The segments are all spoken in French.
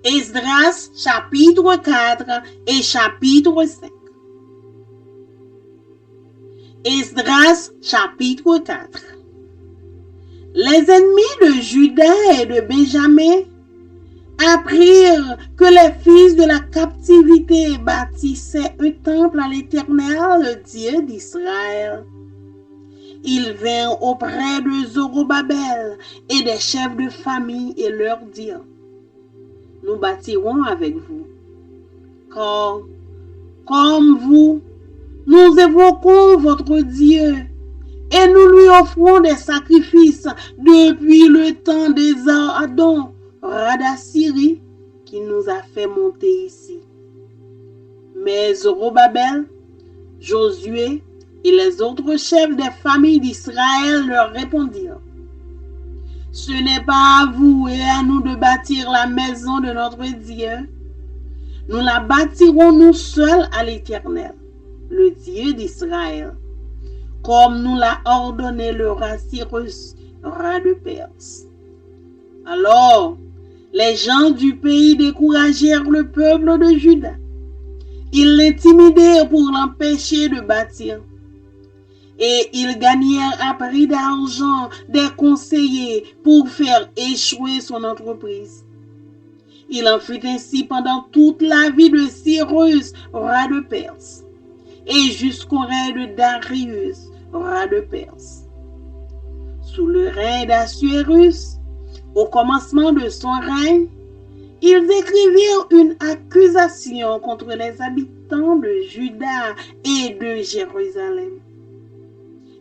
Esdras chapitre 4 et chapitre 5. Esdras chapitre 4. Les ennemis de Juda et de Benjamin apprirent que les fils de la captivité bâtissaient un temple à l'Éternel, le Dieu d'Israël. Ils vinrent auprès de Zorobabel et des chefs de famille et leur dirent: nous bâtirons avec vous, car comme vous, nous évoquons votre Dieu et nous lui offrons des sacrifices depuis le temps des Adon, roi d'Assyrie, qui nous a fait monter ici. Mais Zorobabel, Josué et les autres chefs des familles d'Israël leur répondirent: Ce n'est pas à vous et à nous de bâtir la maison de notre Dieu. Nous la bâtirons nous seuls à l'Éternel, le Dieu d'Israël, comme nous l'a ordonné le roi Cyrus, roi de Perse. » Alors, les gens du pays découragèrent le peuple de Juda. Ils l'intimidèrent pour l'empêcher de bâtir. Et ils gagnèrent à prix d'argent des conseillers pour faire échouer son entreprise. Il en fut ainsi pendant toute la vie de Cyrus, roi de Perse, et jusqu'au règne de Darius, roi de Perse. Sous le règne d'Assuérus, au commencement de son règne, ils écrivirent une accusation contre les habitants de Juda et de Jérusalem.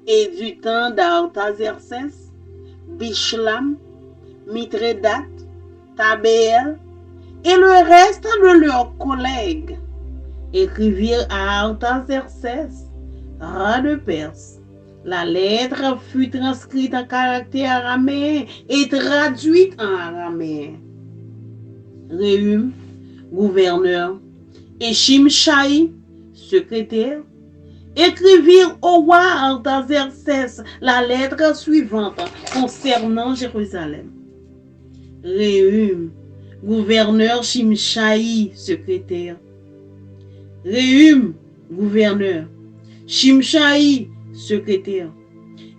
Et du temps d'Artaxerxès, Bishlam, Mithrédate, Tabéel et le reste de leurs collègues écrivirent à Artaxerxès, roi de Perse. La lettre fut transcrite en caractère araméen et traduite en araméen. Réhum, gouverneur, et Shimshai, secrétaire, écrivirent au roi Artaxerxès la lettre suivante concernant Jérusalem. Réhum, gouverneur, Shimshai, secrétaire. Réhum, gouverneur, Shimshai, secrétaire,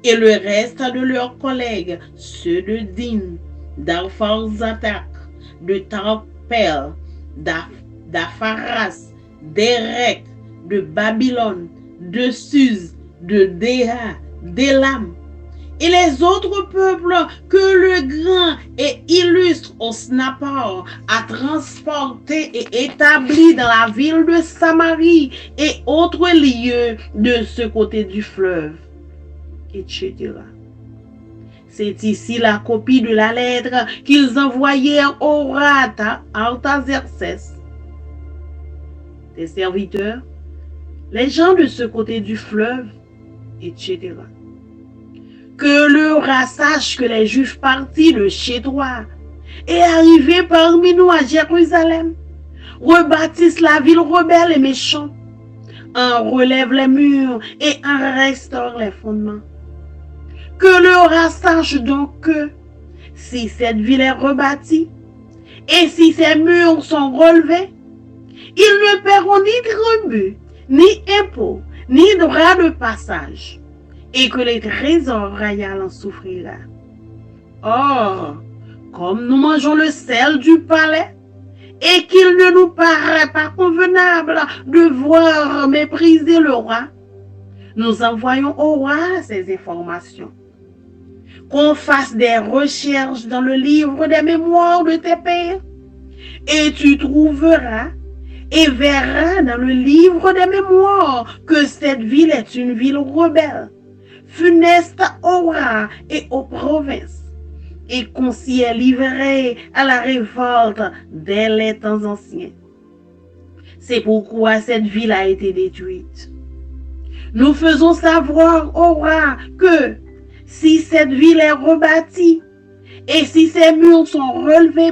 et le reste de leurs collègues, ceux de Din, d'Arphazadak, de Tarpel, d'Apharas, d'Erek, de Babylone, de Suse, de Déha, d'Élam, et les autres peuples que le grand et illustre Osnappar a transportés et établis dans la ville de Samarie et autres lieux de ce côté du fleuve, etc. C'est ici la copie de la lettre qu'ils envoyèrent au roi Artaxerxès. Tes serviteurs, les gens de ce côté du fleuve, etc. Que le roi sache que les Juifs partis de chez toi et arrivés parmi nous à Jérusalem rebâtissent la ville rebelle et méchante, en relèvent les murs et en restaurent les fondements. Que le roi sache donc que si cette ville est rebâtie et si ses murs sont relevés, ils ne paieront ni tribut, ni impôts, ni droit de passage, et que les trésors royaux en souffriront. Or, comme nous mangeons le sel du palais, et qu'il ne nous paraît pas convenable de voir mépriser le roi, nous envoyons au roi ces informations. Qu'on fasse des recherches dans le livre des mémoires de tes pères, et tu trouveras et verras dans le livre des mémoires que cette ville est une ville rebelle, funeste au roi et aux provinces, et qu'on s'y est livré à la révolte dès les temps anciens. C'est pourquoi cette ville a été détruite. Nous faisons savoir au roi que si cette ville est rebâtie et si ses murs sont relevés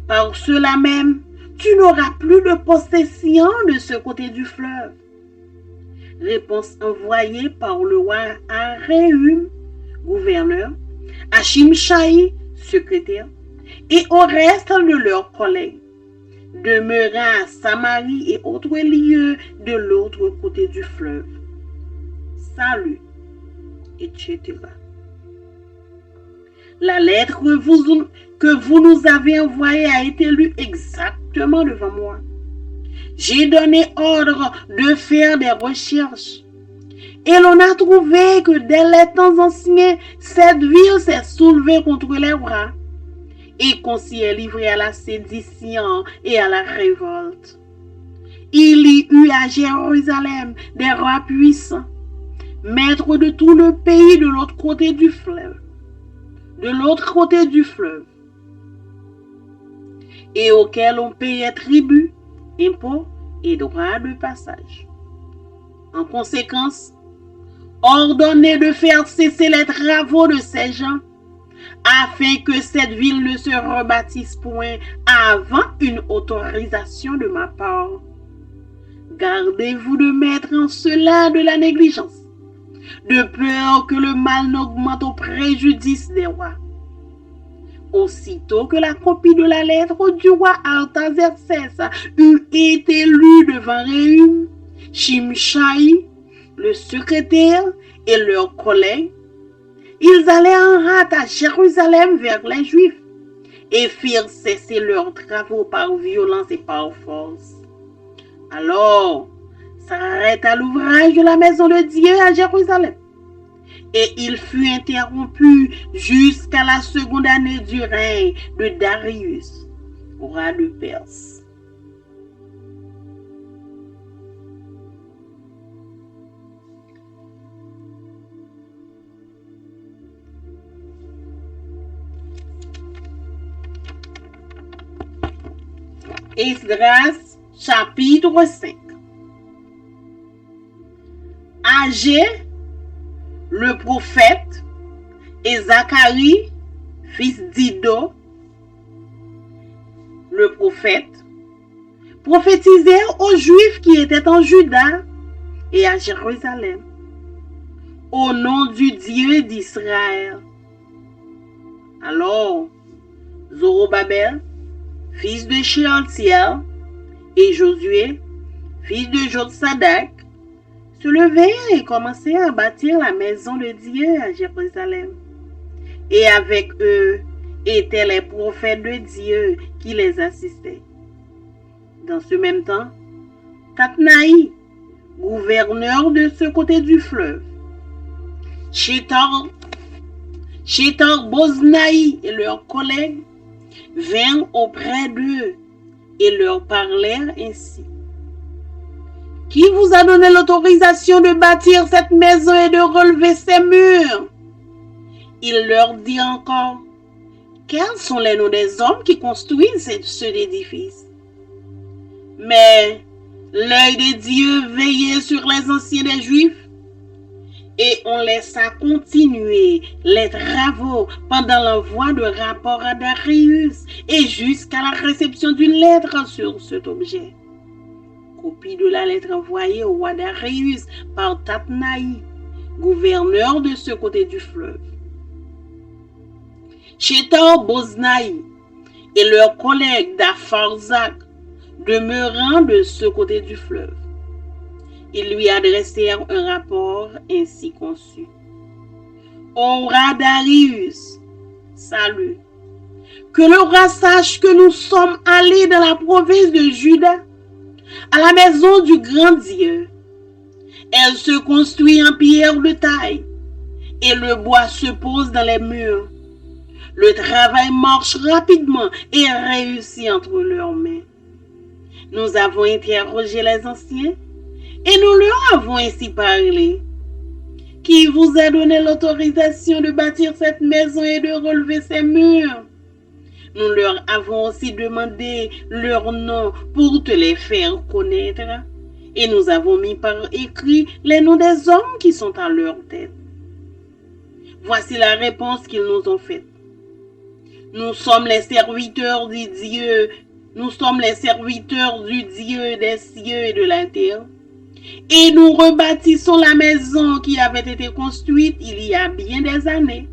par cela même, tu n'auras plus de possession de ce côté du fleuve. Réponse envoyée par le roi à Réhum, gouverneur, à Shimshai, secrétaire, et au reste de leurs collègues, demeurant à Samarie et autres lieux de l'autre côté du fleuve. Salut, etc. La lettre que vous nous avez envoyée a été lue exactement devant moi. J'ai donné ordre de faire des recherches. Et l'on a trouvé que dès les temps anciens, cette ville s'est soulevée contre les rois et qu'on s'y est livré à la sédition et à la révolte. Il y eut à Jérusalem des rois puissants, maîtres de tout le pays de l'autre côté du fleuve. Et auxquels on payait tribut, impôts et droits de passage. En conséquence, ordonné de faire cesser les travaux de ces gens, afin que cette ville ne se rebâtisse point avant une autorisation de ma part. Gardez-vous de mettre en cela de la négligence, de peur que le mal n'augmente au préjudice des rois. Aussitôt que la copie de la lettre du roi Artaxerxès eut été lue devant Réhum, Shimshai, le secrétaire et leurs collègues, ils allèrent en hâte à Jérusalem vers les Juifs et firent cesser leurs travaux par violence et par force. Alors s'arrêta l'ouvrage de la maison de Dieu à Jérusalem, et il fut interrompu jusqu'à la seconde année du règne de Darius, roi de Perse. Esdras, chapitre 5. Agé, le prophète, et Zacharie, fils d'Ido, le prophète, prophétisèrent aux Juifs qui étaient en Juda et à Jérusalem, au nom du Dieu d'Israël. Alors, Zorobabel, fils de Shealtiel, et Josué, fils de Jotsadak, se levèrent et commencèrent à bâtir la maison de Dieu à Jérusalem. Et avec eux étaient les prophètes de Dieu qui les assistaient. Dans ce même temps, Tatnaï, gouverneur de ce côté du fleuve, Shethar-Boznaï et leurs collègues vinrent auprès d'eux et leur parlèrent ainsi. Qui vous a donné l'autorisation de bâtir cette maison et de relever ses murs? Il leur dit encore, quels sont les noms des hommes qui construisent cet édifice? Mais l'œil de Dieu veillait sur les anciens des Juifs, et on laissa continuer les travaux pendant l'envoi de rapport à Darius et jusqu'à la réception d'une lettre sur cet objet. Copie de la lettre envoyée au roi Darius par Tatnaï, gouverneur de ce côté du fleuve. Shethar-Boznaï et leurs collègues d'Apharzak demeurant de ce côté du fleuve. Ils lui adressèrent un rapport ainsi conçu. Ô roi Darius, salut. Que le roi sache que nous sommes allés dans la province de Juda, à la maison du grand Dieu. Elle se construit en pierre de taille, et le bois se pose dans les murs. Le travail marche rapidement et réussit entre leurs mains. Nous avons interrogé les anciens, et nous leur avons ainsi parlé. Qui vous a donné l'autorisation de bâtir cette maison et de relever ses murs? Nous leur avons aussi demandé leurs noms pour te les faire connaître. Et nous avons mis par écrit les noms des hommes qui sont à leur tête. Voici la réponse qu'ils nous ont faite. Nous sommes les serviteurs du Dieu. Nous sommes les serviteurs du Dieu des cieux et de la terre. Et nous rebâtissons la maison qui avait été construite il y a bien des années.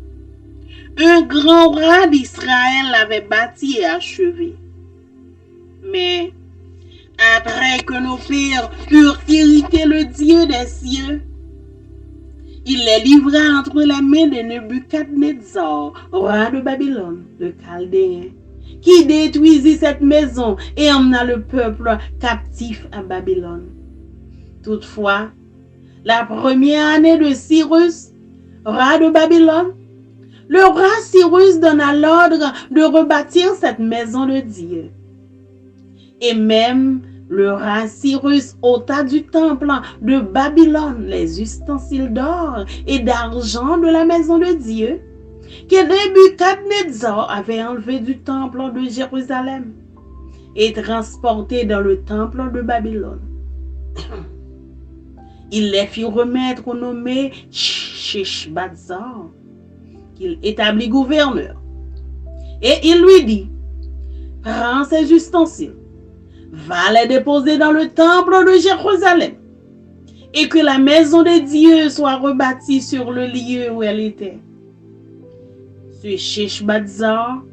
Un grand roi d'Israël l'avait bâtie et achevée. Mais après que nos pères eurent irrité le Dieu des cieux, il les livra entre les mains de Nebuchadnezzar, roi de Babylone, le Chaldéen, qui détruisit cette maison et emmena le peuple captif à Babylone. Toutefois, la première année de Cyrus, roi de Babylone, le roi Cyrus donna l'ordre de rebâtir cette maison de Dieu. Et même le roi Cyrus ôta du temple de Babylone les ustensiles d'or et d'argent de la maison de Dieu que Nebuchadnezzar avait enlevé du temple de Jérusalem et transporté dans le temple de Babylone. Il les fit remettre au nommé Sheshbazzar, qu'il établit gouverneur. Et il lui dit, prends ces ustensiles, va les déposer dans le temple de Jérusalem, et que la maison de Dieu soit rebâtie sur le lieu où elle était. Ce Sheshbazzar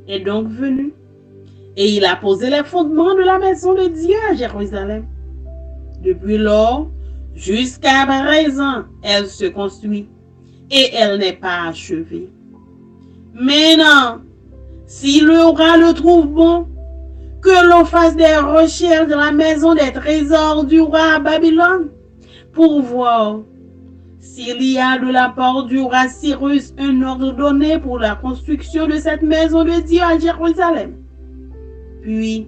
est donc venu, et il a posé les fondements de la maison de Dieu à Jérusalem. Depuis lors, jusqu'à présent, elle se construit, et elle n'est pas achevée. Maintenant, si le roi le trouve bon, que l'on fasse des recherches dans la maison des trésors du roi à Babylone, pour voir s'il y a de la part du roi Cyrus un ordre donné pour la construction de cette maison de Dieu à Jérusalem. Puis,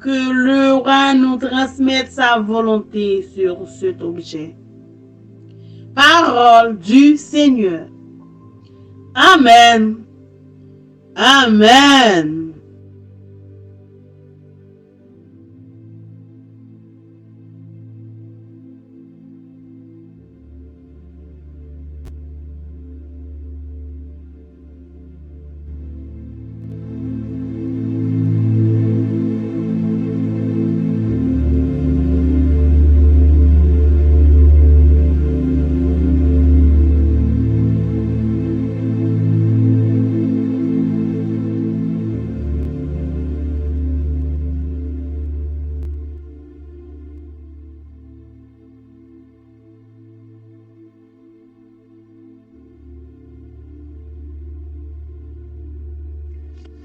que le roi nous transmette sa volonté sur cet objet. Parole du Seigneur. Amen. Amen.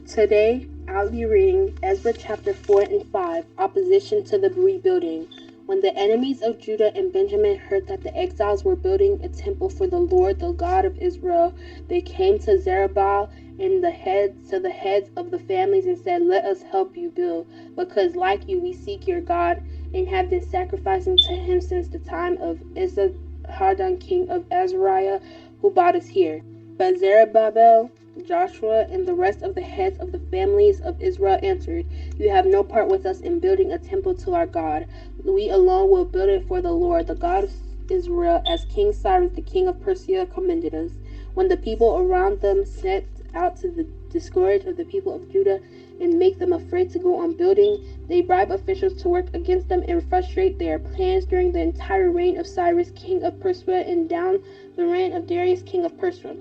Today, I'll be reading Ezra chapter 4 and 5, Opposition to the Rebuilding. When the enemies of Judah and Benjamin heard that the exiles were building a temple for the Lord, the God of Israel, they came to Zerubbabel and the heads of the families and said, "Let us help you build, because like you we seek your God and have been sacrificing to him since the time of Esarhaddon king of Azariah, who brought us here." But Zerubbabel, Joshua, and the rest of the heads of the families of Israel answered, "You have no part with us in building a temple to our God. We alone will build it for the Lord, the God of Israel, as King Cyrus, the king of Persia, commanded us." When the people around them set out to discourage of the people of Judah and make them afraid to go on building, they bribe officials to work against them and frustrate their plans during the entire reign of Cyrus, king of Persia, and down the reign of Darius, king of Persia.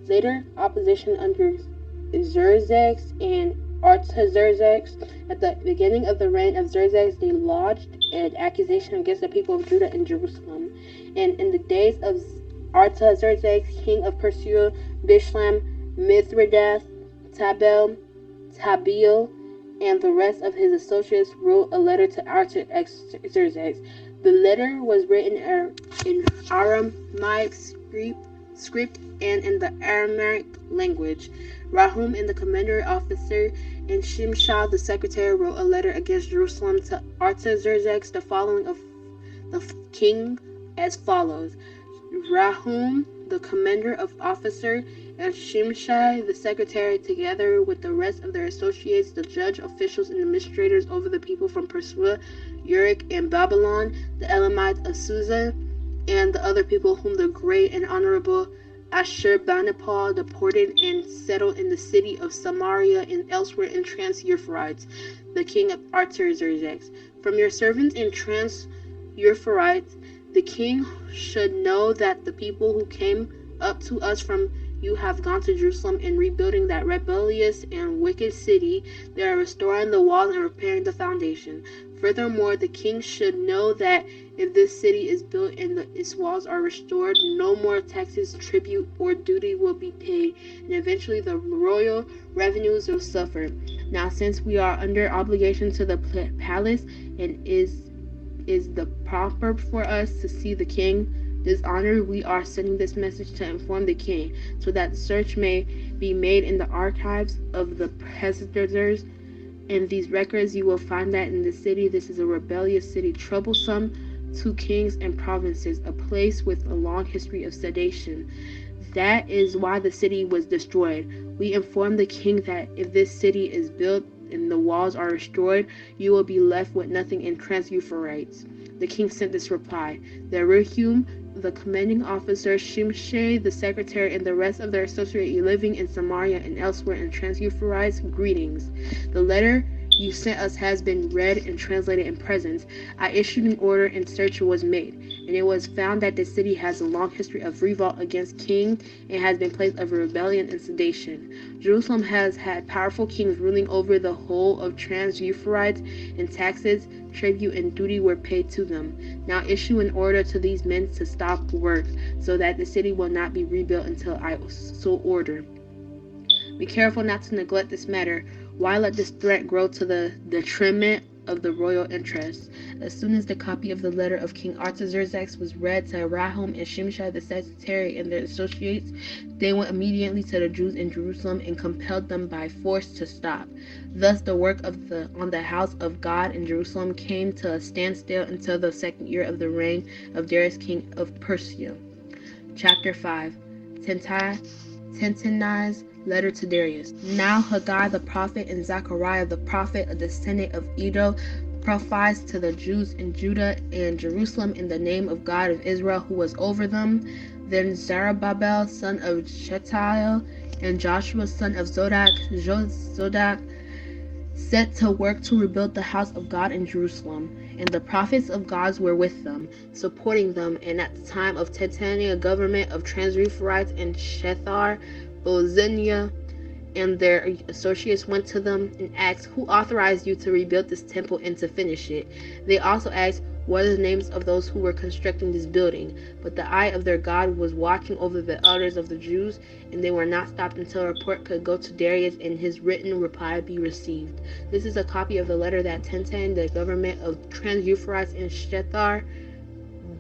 Later, opposition under Xerxes and Artaxerxes. At the beginning of the reign of Xerxes, they lodged an accusation against the people of Judah and Jerusalem. And in the days of Artaxerxes, king of Persia, Bishlam, Mithridates, Tabel, Tabiel, and the rest of his associates wrote a letter to Artaxerxes. The letter was written in Aramaic script and in the Aramaic language. Rahum and the commander officer and Shimshai the secretary wrote a letter against Jerusalem to Artaxerxes, the following of the king as follows. Rahum, the commander of officer, and Shimshai the secretary, together with the rest of their associates, the judge, officials, and administrators over the people from Persia, Uruk, and Babylon, the Elamites of Susa, and the other people whom the great and honorable Ashurbanipal deported and settled in the city of Samaria and elsewhere in Trans-Euphrates, the king of Artaxerxes. From your servants in Trans-Euphrates, the king should know that the people who came up to us from you have gone to Jerusalem and rebuilding that rebellious and wicked city. They are restoring the walls and repairing the foundation. Furthermore, the king should know that if this city is built and its walls are restored, no more taxes, tribute, or duty will be paid, and eventually the royal revenues will suffer. Now, since we are under obligation to the palace, and is the proper for us to see the king dishonored, we are sending this message to inform the king, so that the search may be made in the archives of the predecessors. In these records you will find that in the city, this is a rebellious city, troublesome to kings and provinces, a place with a long history of sedation. That is why the city was destroyed. We inform the king that if this city is built and the walls are destroyed, you will be left with nothing in Trans-Euphrates. The king sent this reply: the Rehum, the commanding officer, Shimshai, the secretary, and the rest of their associates living in Samaria and elsewhere in Trans-Euphrates, greetings. The letter you sent us has been read and translated in presence. I issued an order and search was made, and it was found that the city has a long history of revolt against king and has been place of rebellion and sedation. Jerusalem has had powerful kings ruling over the whole of Trans-Euphrates, and taxes, tribute, and duty were paid to them. Now issue an order to these men to stop work, so that the city will not be rebuilt until I so order. Be careful not to neglect this matter. Why let this threat grow to the detriment of the royal interests? As soon as the copy of the letter of King Artaxerxes was read to Rehum and Shimshai the secretary and their associates, they went immediately to the Jews in Jerusalem and compelled them by force to stop. Thus the work on the house of God in Jerusalem came to a standstill until the 2nd year of the reign of Darius king of Persia. Chapter 5. Tantanai's letter to Darius. Now Haggai the prophet and Zechariah the prophet, a descendant of Iddo, prophesied to the Jews in Judah and Jerusalem in the name of God of Israel, who was over them. Then Zerubbabel son of Shealtiel and Joshua son of Zodak set to work to rebuild the house of God in Jerusalem, and the prophets of God were with them, supporting them. And at the time of Tantanai, government of Trans-Euphrates and Shethar, Bozenia, and their associates went to them and asked, who authorized you to rebuild this temple and to finish it? They also asked, what are the names of those who were constructing this building? But the eye of their God was watching over the elders of the Jews, and they were not stopped until a report could go to Darius and his written reply be received. This is a copy of the letter that Tantan, the government of Trans-Euphrates and Shethar,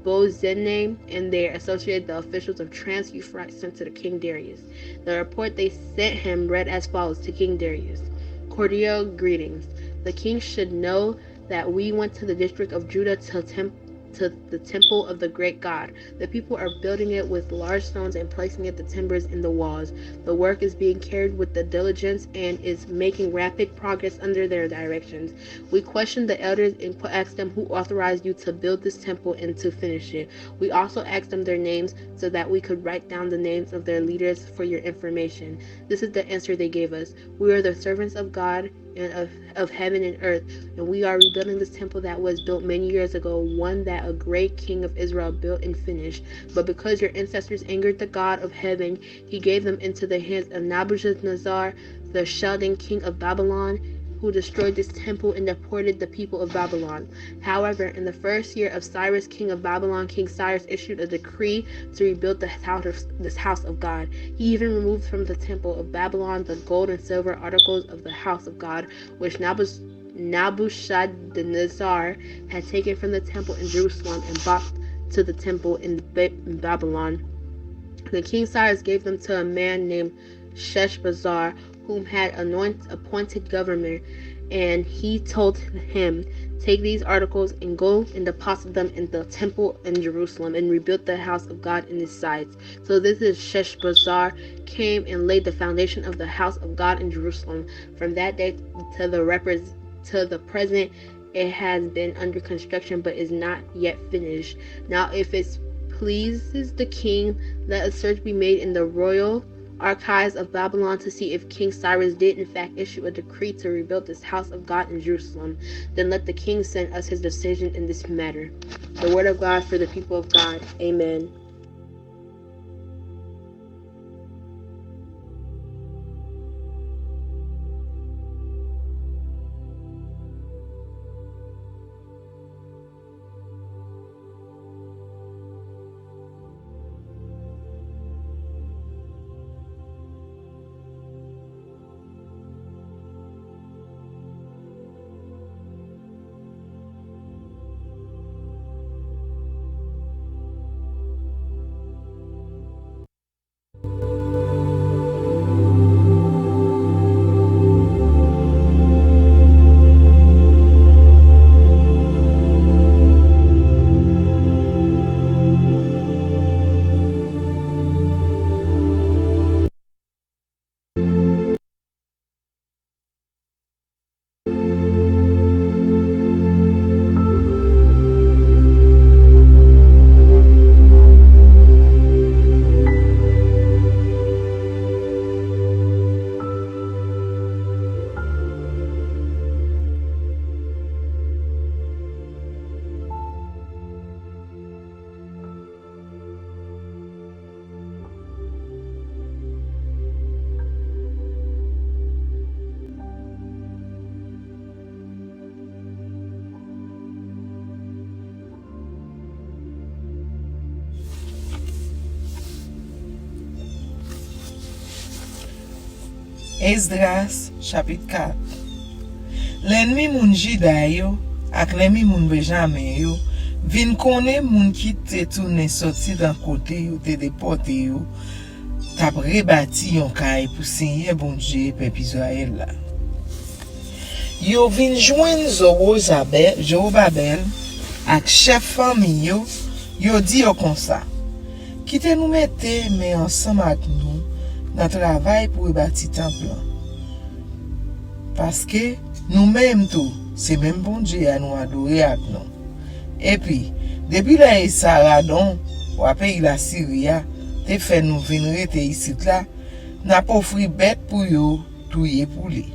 Bozenia, and their associates, the officials of Trans-Euphrates, sent to the King Darius. The report they sent him read as follows to King Darius. Cordial greetings. The king should know that we went to the district of Judah to the temple of the great God. The people are building it with large stones and placing the timbers in the walls. The work is being carried with the diligence and is making rapid progress under their directions. We questioned the elders and asked them who authorized you to build this temple and to finish it. We also asked them their names so that we could write down the names of their leaders for your information. This is the answer they gave us. We are the servants of God and of heaven and earth, and we are rebuilding this temple that was built many years ago, one that a great king of Israel built and finished. But because your ancestors angered the God of heaven, he gave them into the hands of Nebuchadnezzar, the Chaldean king of Babylon, who destroyed this temple and deported the people of Babylon. However, in the 1st year of Cyrus, king of Babylon, King Cyrus issued a decree to rebuild this house of God. He even removed from the temple of Babylon the gold and silver articles of the house of God, which Nebuchadnezzar had taken from the temple in Jerusalem and brought to the temple in Babylon. The King Cyrus gave them to a man named Sheshbazzar, whom had appointed governor, and he told him, take these articles and go and deposit them in the temple in Jerusalem and rebuild the house of God in its sites. So this is Sheshbazzar came and laid the foundation of the house of God in Jerusalem. From that day to the present, it has been under construction but is not yet finished. Now if it pleases the king, let a search be made in the royal archives of Babylon to see if King Cyrus did in fact issue a decree to rebuild this house of God in Jerusalem. Then let the king send us his decision in this matter. The word of God for the people of God. Amen. Esdras, chapitre 4. L'ennemi moun Juda yo, ak l'ennemi moun Benjamin yo, vin konnen moun ki te tourne sorti d'un côté yo te déporté yo, tap rebati yon kay pou sinye bon Dieu peuple Israël la. Yo vin joindre Zorobabel ak chef famille yo di yo kon sa. Kite nou mette men ensemble ak nou dans travail pour rebâtir temple. Parce que nous-mêmes tout, c'est même bon Dieu à nous adorer avec nous. Et puis, depuis la Saradon, ou à pays la Syrie, te fait nous venir ici là, n'a pas offert bête pour yo, touyer pour lui.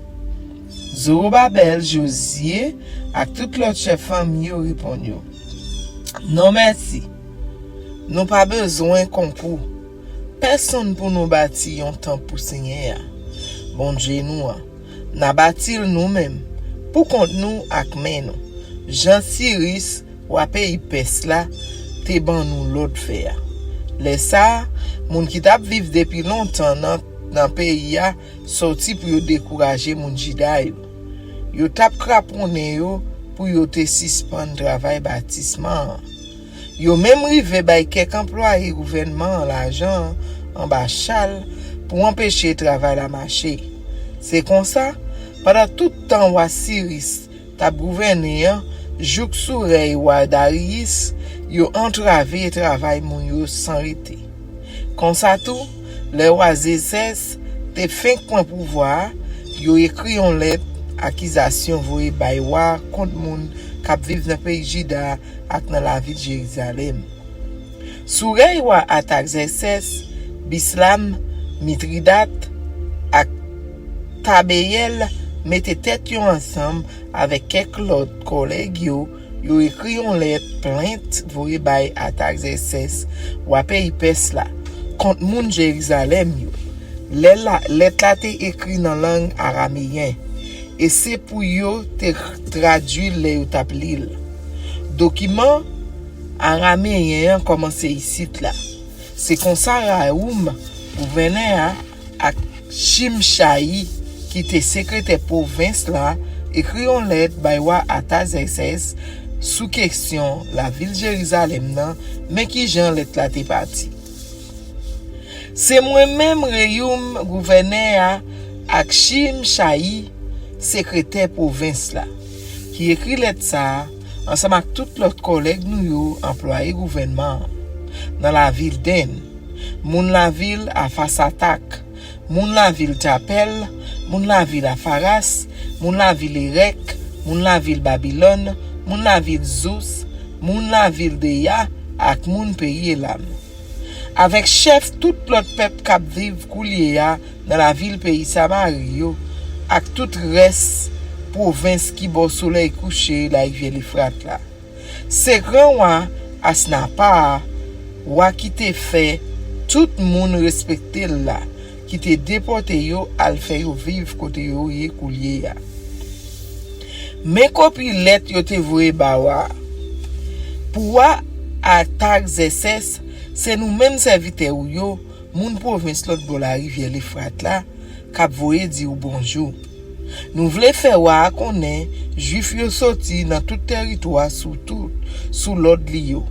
Zorobabel, Josué, ak tout l'autre chef famille yo répond yo. Non merci. Nous pas besoin concours. Personne pour nous bâtir un temple pour Seigneur. Bon Dieu nous, n'a bâtir nous-mêmes. Pour compte nous ak men nous. Jean Cyrus ou à pays pes là, te ban nous l'autre faire. Les ça, moun qui tap vive depuis longtemps dans pays a sorti pour yo décourager moun Juda yo. Yo tap kraponne yo pour yo te suspendre travail bâtissement. Yo même rive bay quelques employés gouvernement l'argent en bas chal pour empêcher travail la marcher. C'est comme ça, pendant tout temps wa Cyrus tap gouverné jouk sourey wa Darius, yo entravé travail moun yo sans rete. Comme ça tout, les wa Zézès te fin point pouvoir, yo écrit en lettre accusation voye bay wa contre moun k'ap vive dans pays Juda ak dans la ville de Jérusalem. Sourey wa Artaxerxès, Bislam, Mithridat ak Tabeyel mette tête yo ensemble avec quelques autres collègues yo écrit en lettre plainte voye bay Artaxerxès wa pays pes la contre moun Jérusalem yo. Lettre la te écrit dans langue araméen. Et c'est pour yo te traduire les tap lil. Document araméen commencé ici là. C'est comme ça Raoum gouverneur à Shimshai qui était secrétaire province là écrit en lettre baywa Artaxerxès sous question la ville Jérusalem nan mais qui Jean lettre là te parti. C'est moi-même Raoum gouverneur à Shimshai secrétaire province là qui écrit lettre ça ensemble avec tout l'autre collègue nous yo employé gouvernement dans la ville d'En moun la ville à face attaque moun la ville Tapel moun la ville à Faras moun la ville Erek moun la ville Babylone moun la ville Zos moun la ville de Ya ak moun pays Elam avec chef tout l'autre peuple k'ap vive koulier ya dans la ville pays Samarie ak tout reste province qui bo soleil couché la rivière l'Euphrate là. C'est grand wa Asnapa wa qui te fait tout monde respecter là qui te déporté yo al fait yo vivre côté yo yé coulier ya. Mais copie lettre yo te voye bawa pour Artaxerxès c'est nous même serviteurs yo moun province l'autre bo la rivière l'Euphrate là k'ap voye di ou bonjour. Nous voulons faire wa connaît juif yo sorti dans tout territoire sous l'ordre li yo.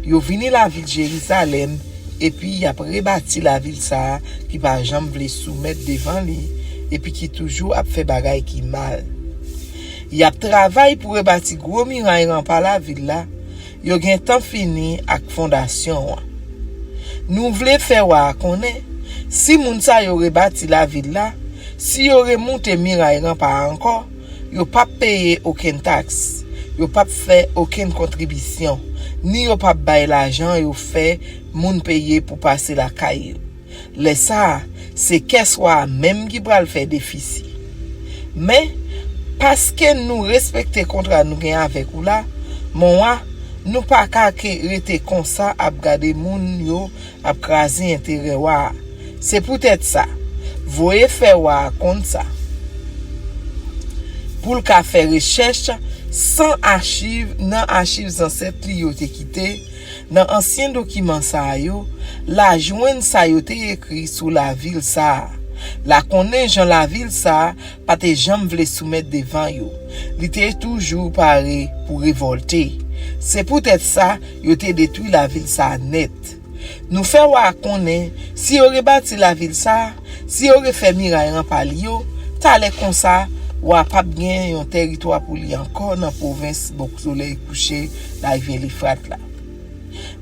Yo vini la ville Jérusalem et puis y a rebâti la ville ça qui par jamais vle soumettre devant li et puis qui toujours a fait bagay qui mal. Y a travail pour rebâti gros muraille rempart la ville là. Yo gen temps fini ak fondation. Nous voulons faire wa connaît si moun sa yo rebâti la ville là, si yo remonte muraille rempart encore, yo pas payer aucune taxe, yo pas fait aucune contribution, ni yo pas bail l'argent yo fait moun payer pour passer la caille. Les ça, c'est qu'est-ce soit même qui pral faire déficit. Mais parce que nous respecter contrat nous gain avec ou là, moi nous pas ka rete comme ça à regarder moun yo à craser intérêt wa. C'est peut-être ça. Voyez faire wa comme ça. Pour le ka faire recherche sans archives, nan archives ancêtres li yo te quitté, dans ancien document ça yo, la joine ça yo te écrit sous la ville ça. La konnen Jean la ville ça, pas te jam vle soumettre devant yo. Li te toujours paré pour révolter. C'est peut-être ça, yo te détruit la ville ça net. Nous fait wa konnen, si yo rebâti la ville ça, si yo refait miraille en palio, t'allait comme ça, ou pas bien un territoire pour li encore dans province bok soleil couché la rivière l'Euphrate là.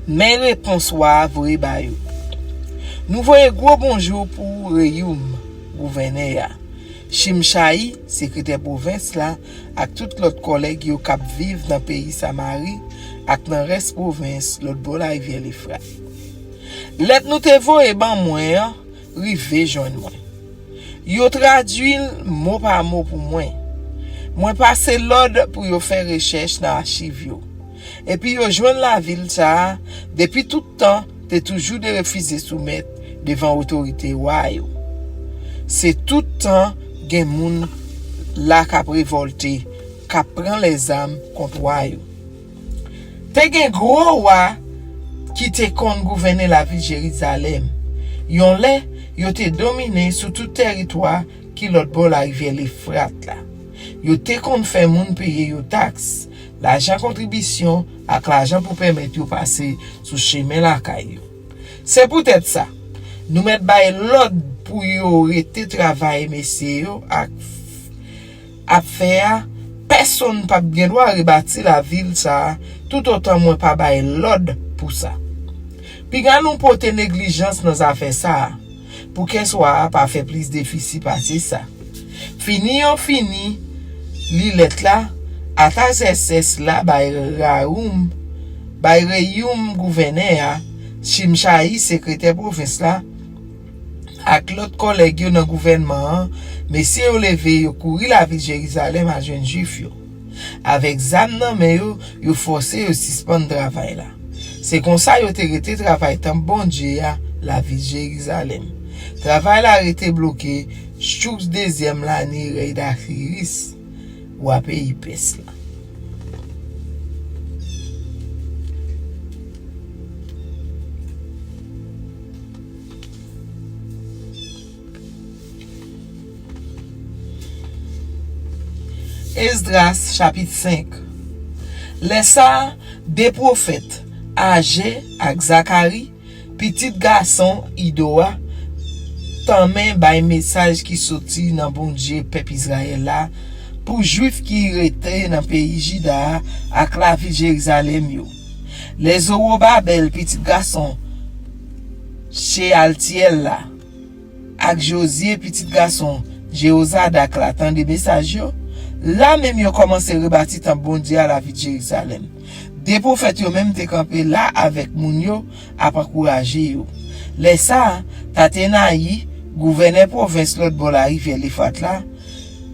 Mais réponse wa vrai ba yo. Nous voyons gros bonjour pour Reyoum, gouverneur. Shimshai, secrétaire province là, avec tout l'autre collègue yo k'ap vivre dans pays Samari, ak dans reste province l'autre bord la rivière l'Euphrate. Let nous te voye ban moi, rive joindre moi. Yo traduit mot par mot pour moi. Moi passe l'ordre pour yo faire recherche dans archive yo. Et puis yo joindre la ville ça, depuis tout temps, t'es toujours de refuser soumettre devant autorité wayo. C'est tout temps gen moun la k'ap révolté, k'ap prend les armes contre wayo. Te gen gros wa qui te kon gouverner la ville Jérusalem. Yon le yo te dominé sur tout territoire qui l'autre bord la rivière l'Euphrate là. Yo te kon fait moun payer yo taxe, l'argent contribution ak l'argent pour permettre yo passer sous chemin la caillou. C'est peut-être ça. Nous mettre bay l'ordre pour yo rete travail messieurs yo à faire personne pas bien droit rebâtir la ville ça tout autant moi pas bay l'ordre pour ça. Puis quand nous porter négligence dans affaire ça pour qu'elle soit pas fait plus difficile passer ça. Fini li let là atas SS là bay Reyoum gouverneur Shimshai secrétaire province là ak l'autre collègue yo dans gouvernement messieurs yo levé yo couri la ville Jérusalem à jeune juif yo avec zam nan men yo forcé yo suspendre travail là. C'est comme ça yo te rete travail tant bon Dieu la ville Jérusalem. Travail là été bloqué chouk deuxième l'année rey d'Achiris ou à pays pes là. Esdras chapitre 5. Laissa des prophètes Agé ak Zacharie, petit garçon Idoa, tanmen bay message qui sorti dans bon Dieu peuple Israël là pour juifs qui rete dans pays Juda ak la ville Jérusalem yo. Les Zorobabel petit garçon Shealtiel là ak Josie petit garçon Jehozadak là tant de message yo. Là même yo commencé rebâtir tant bon Dieu à la ville Jérusalem. Des prophètes yo même te campé là avec moun yo à encourager yo. Les ça Tatenaï gouverneur province l'autre bord la rivière l'Euphrate là,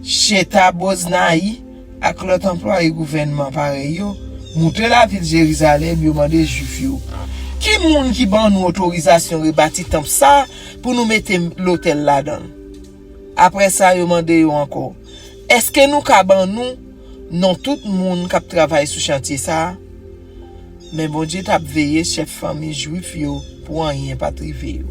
Cheta Boznaï ak l'autre employé gouvernement pareil yo, montre la ville Jérusalem yo mandé juif yo. Qui moun qui ban nous autorisation rebâtir temple ça pour nous mettre l'hôtel là-dedans. Après ça yo mandé yo encore. Est-ce que nous ka ban nous non tout moun k'ap travaille sur chantier ça? Mais bon Dieu t'a veillé chef famille juif yo pour rien pas triver yo.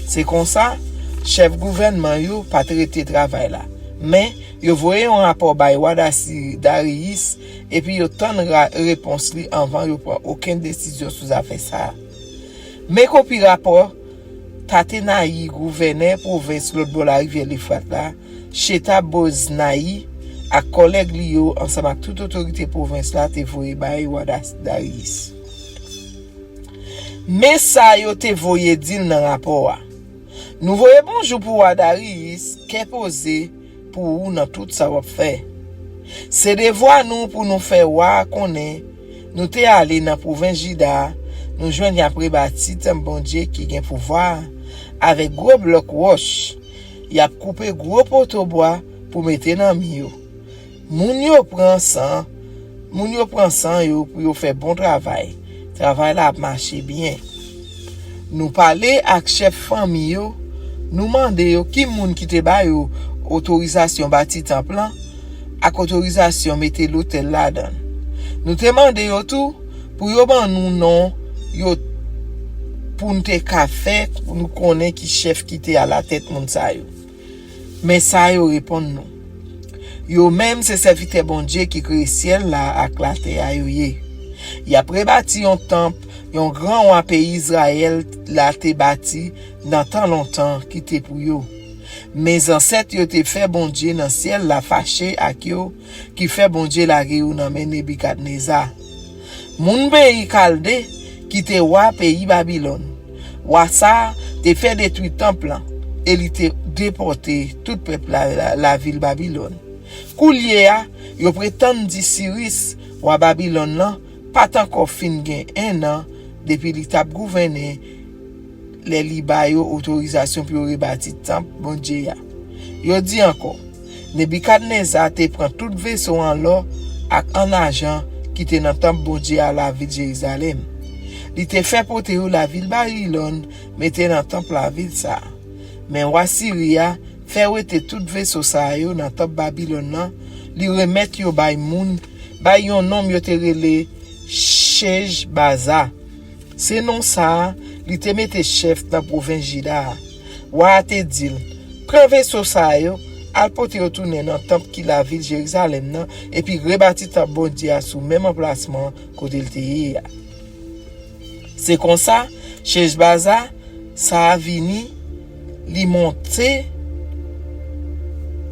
C'est comme ça chef gouvernement yo pas traiter travail là. Mais yo voyé un rapport by Wadasi Darius et puis yo ton réponse li avant yo prend aucune décision sur affaire ça. Mais copie rapport Tatenaï gouverneur province l'autre bord la rivière l'Euphrate là, Cheta Boznaï a collègue li yo ensemble avec toute autorité province là te voyé by Wadasi Darius. Mais ça yo te voyé dire dans rapport. Nous voyons bonjour pour Darius qui est posé pour ou dans tout ça va faire. C'est devoir nous pour nous faire voir connaît nous te aller dans province Juda, nous joindre après bâti un bon Dieu qui a pouvoir avec gros bloc roche. Il a coupé gros poteau bois pour mettre dans mio. Moun yo prend sang yo pour yo faire bon travail. Travail là marché bien. Nous parler avec chef famille yo, nous demander yo qui moun qui te ba yo autorisation bâti temple plan ak autorisation mettre l'hôtel là-dedans. Nous te demander yo tout pour yo ban nous non yo pour nous te ka fait pour nous connaître qui chef qui te à la tête moun sa yo. Mais ça yo répond non. Yo même c'est serviteur bon Dieu qui crée ciel là ak la terre yo ye. Y a prébâti un temple, un grand roi pays Israël la te bâti dans tant longtemps qui te pour yo. Mes ancêtres yo te fait bon Dieu dans ciel la fâché ak yo qui fait bon Dieu la ge ou nan men Nebukadnezar. Moun pays Kaldé qui te roi pays Babylone. Roi ça te fait détruire temple et il te déporté tout peuple la ville Babylone. Koulier a yo prétend di Cyrus roi Babylone là pas encore fin gen 1 an depuis li tap gouverner les libayo autorisation pour rebâtir temple bon Dieu. Yo dit encore Nebukadnezar te prend tout vaisseau en l'or ak en argent qui te dans temple bon Dieu à la ville Jérusalem. Li te fait porter la ville Babylone mette dans temple la ville ça. Mais roi Syria fait rete tout vaisseau ça yo dans temple Babylone nan, li remet yo bay moun, bay yon nom yo te rele Sheshbazzar. C'est non ça, li te mette chef dans province Juda. Roi te dit, prend vaisseau ça yo, al pote retourner dans temple qui la ville Jérusalem nan et puis rebâti temple bon Dieu sous même emplacement côté le te. C'est comme ça, Sheshbazzar ça a vini li monter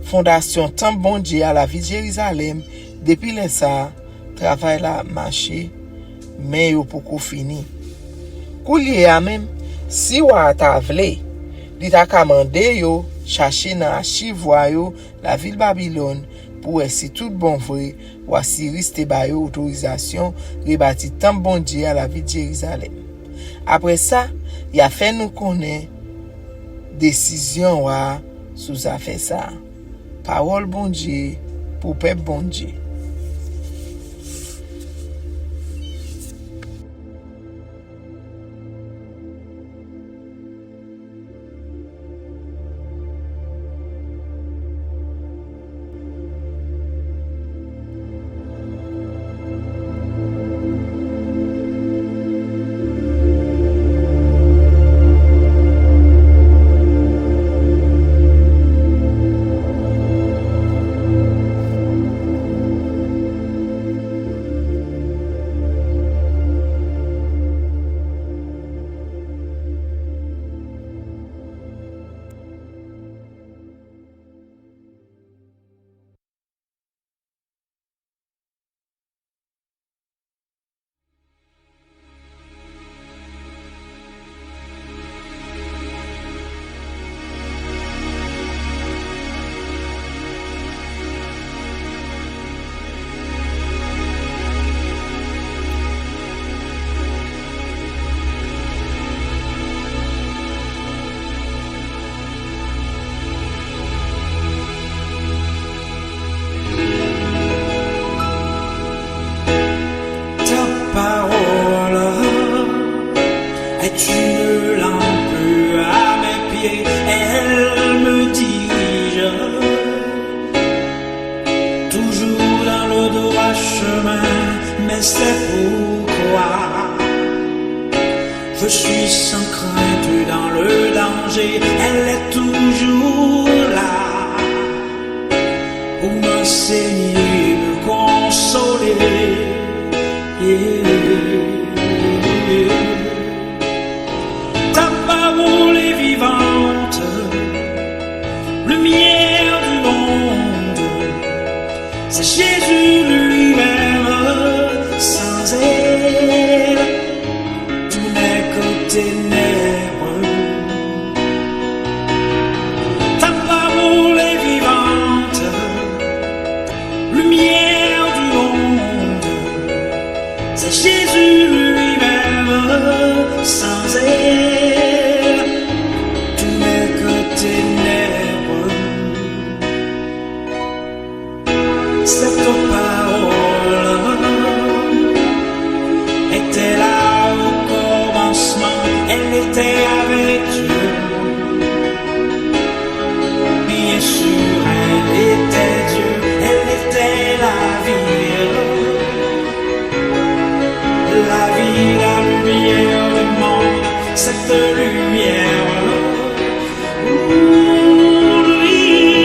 fondation temple bon Dieu à la ville Jérusalem depuis le ça travail la marché mais yo poko fini. Koulier a même si wa ta vle li ta commandé yo chercher dans archive yo la ville Babylone pour si tout bon vrai ou Cyrus te ba yo autorisation rebâti temple bon Dieu à la ville Jérusalem. Après ça, il a fait nous connaître décision wa sous affaire ça. Parole bon Dieu pour peuple bon Dieu. Je suis sans crainte dans le danger, elle est toujours là pour m'enseigner, me consoler. Ta parole est vivante, lumière du monde, c'est Jésus lui-même, sans elle tout n'est que ténèbres. Ta parole est vivante, lumière du monde, c'est Jésus lui-même, sans elle tout n'est que ténèbres. Cette parole était là au commencement, elle était avec Dieu. Bien sûr, elle était Dieu, elle était la vie, la lumière du monde, cette lumière. Oui.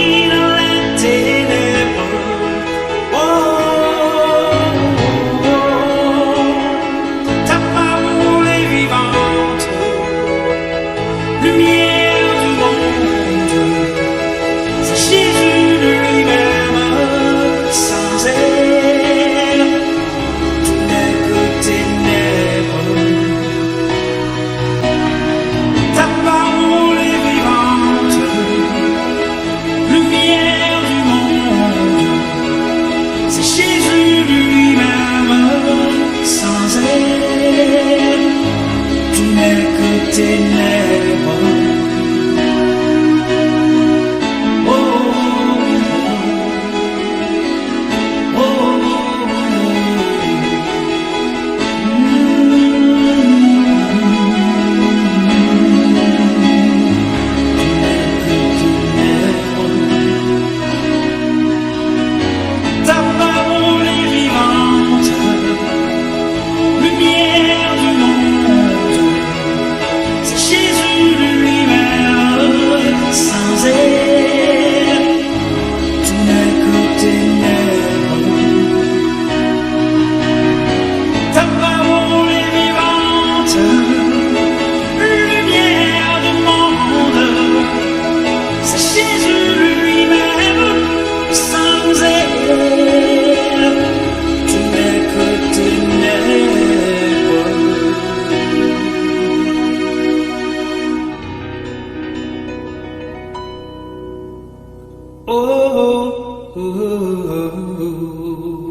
oh, oh, oh, oh.